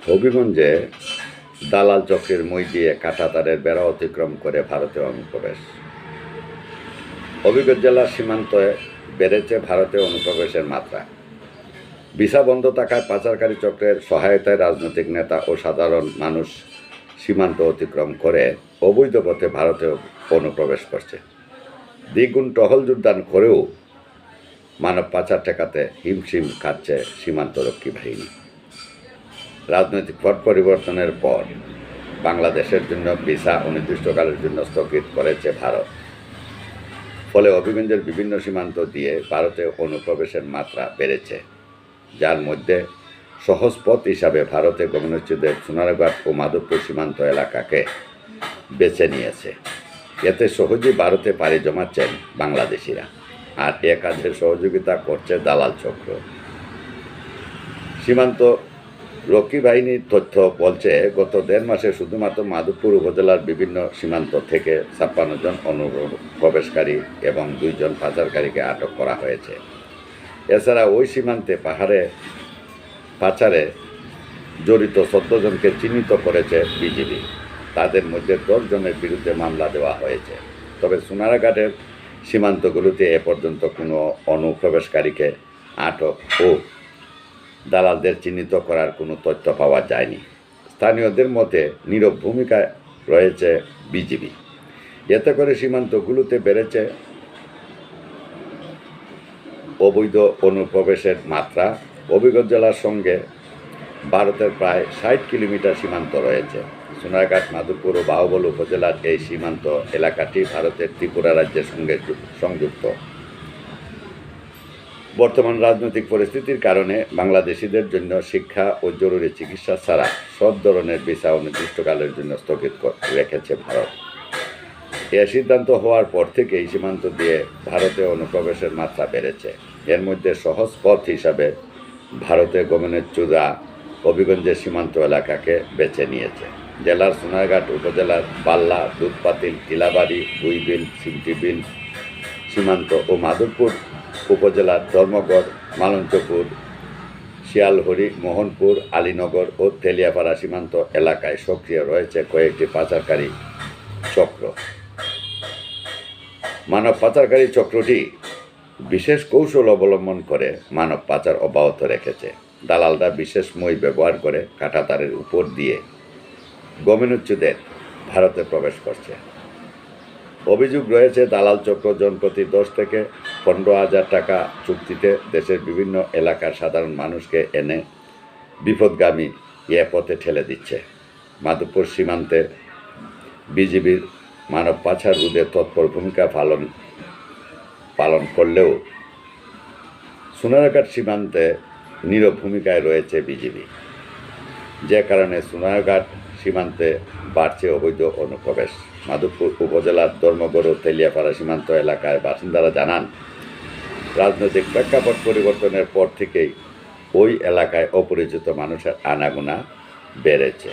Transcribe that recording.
হবিগঞ্জে দালাল চক্রের মই দিয়ে কাঁটাতারের বেড়া অতিক্রম করে ভারতে অনুপ্রবেশ। হবিগঞ্জ জেলার সীমান্তে বেড়েছে ভারতে অনুপ্রবেশের মাত্রা। ভিসা বন্ধ থাকায় পাচারকারী চক্রের সহায়তায় রাজনৈতিক নেতা ও সাধারণ মানুষ সীমান্ত অতিক্রম করে অবৈধ পথে ভারতে অনুপ্রবেশ করছে। দ্বিগুণ টহল যোগদান করেও মানব পাচার ঠেকাতে হিমশিম খাচ্ছে সীমান্তরক্ষী বাহিনী। রাজনৈতিক পট পরিবর্তনের পর বাংলাদেশের জন্য ভিসা অনির্দিষ্টকালের জন্য স্থগিত করেছে ভারত। ফলে হবিগঞ্জের বিভিন্ন সীমান্ত দিয়ে ভারতে অনুপ্রবেশের মাত্রা বেড়েছে, যার মধ্যে সহজ পথ হিসাবে ভারতে গমনোচ্ছুদের সোনারঘাট ও মাধবপুর সীমান্ত এলাকাকে বেছে নিয়েছে। এতে সহজেই ভারতে পাড়ি জমাচ্ছেন বাংলাদেশিরা, আর এ কাজে সহযোগিতা করছে দালাল চক্র। সীমান্ত রক্ষী বাহিনীর তথ্য বলছে, গত 1.5 মাসে শুধুমাত্র মাধবপুর উপজেলার বিভিন্ন সীমান্ত থেকে 56 জন অনুপ্রবেশকারী এবং 2 জন পাচারকারীকে আটক করা হয়েছে। এছাড়া ওই সীমান্তে পাচারে জড়িত 14 জনকে চিহ্নিত করেছে বিজিবি। তাদের মধ্যে 10 জনের বিরুদ্ধে মামলা দেওয়া হয়েছে। তবে সোনারঘাটের সীমান্তগুলোতে এ পর্যন্ত কোনো অনুপ্রবেশকারীকে আটক ও দালালদের চিহ্নিত করার কোনো তথ্য পাওয়া যায়নি। স্থানীয়দের মতে নীরব ভূমিকায় রয়েছে বিজিবি। এতে করে সীমান্তগুলোতে বেড়েছে অবৈধ অনুপ্রবেশের মাত্রা। হবিগঞ্জ জেলার সঙ্গে ভারতের প্রায় 60 কিলোমিটার সীমান্ত রয়েছে। সোনারঘাট, মাধবপুর ও বাহুবল উপজেলার এই সীমান্ত এলাকাটি ভারতের ত্রিপুরা রাজ্যের সঙ্গে সংযুক্ত। বর্তমান রাজনৈতিক পরিস্থিতির কারণে বাংলাদেশিদের জন্য শিক্ষা ও জরুরি চিকিৎসা ছাড়া সব ধরনের ভিসা অনির্দিষ্টকালের জন্য স্থগিত রেখেছে ভারত। এ সিদ্ধান্ত হওয়ার পর থেকে এই সীমান্ত দিয়ে ভারতে অনুপ্রবেশের মাত্রা বেড়েছে। এর মধ্যে সহজ পথ হিসাবে ভারতে গমনোচ্ছুদরা হবিগঞ্জের সীমান্ত এলাকাকে বেছে নিয়েছে। জেলার সোনারঘাট উপজেলার বাল্লা, দুধপাতিল, কিলাবাড়ি, গুইবিল, সিমটিবিল সীমান্ত ও মাধবপুর উপজেলার ধর্মগড়, মালঞ্চপুর, শিয়ালহরি, মোহনপুর, আলীনগর ও তেলিয়াপাড়া সীমান্ত এলাকায় সক্রিয় রয়েছে কয়েকটি পাচারকারী চক্র। মানব পাচারকারী চক্রটি বিশেষ কৌশল অবলম্বন করে মানব পাচার অব্যাহত রেখেছে। দালালরা বিশেষ মই ব্যবহার করে কাঁটাতারের উপর দিয়ে গমনোচ্ছুদের ভারতে প্রবেশ করছে। অভিযোগ রয়েছে, দালাল চক্র জনপ্রতি 10 থেকে 15,000 টাকা চুক্তিতে দেশের বিভিন্ন এলাকার সাধারণ মানুষকে এনে বিপদগামী এ পথে ঠেলে দিচ্ছে। মাধবপুর সীমান্তে বিজিবির মানব পাচার রোধে তৎপর ভূমিকা পালন করলেও সোনারঘাট সীমান্তে নীরব ভূমিকায় রয়েছে বিজিবি, যে কারণে সোনারঘাট সীমান্তে বাড়ছে অবৈধ অনুপ্রবেশ। মাধবপুর উপজেলার ধর্মগড় ও তেলিয়াপাড়া সীমান্ত এলাকায় বাসিন্দারা জানান, রাজনৈতিক প্রেক্ষাপট পরিবর্তনের পর থেকেই ওই এলাকায় অপরিচিত মানুষের আনাগোনা বেড়েছে।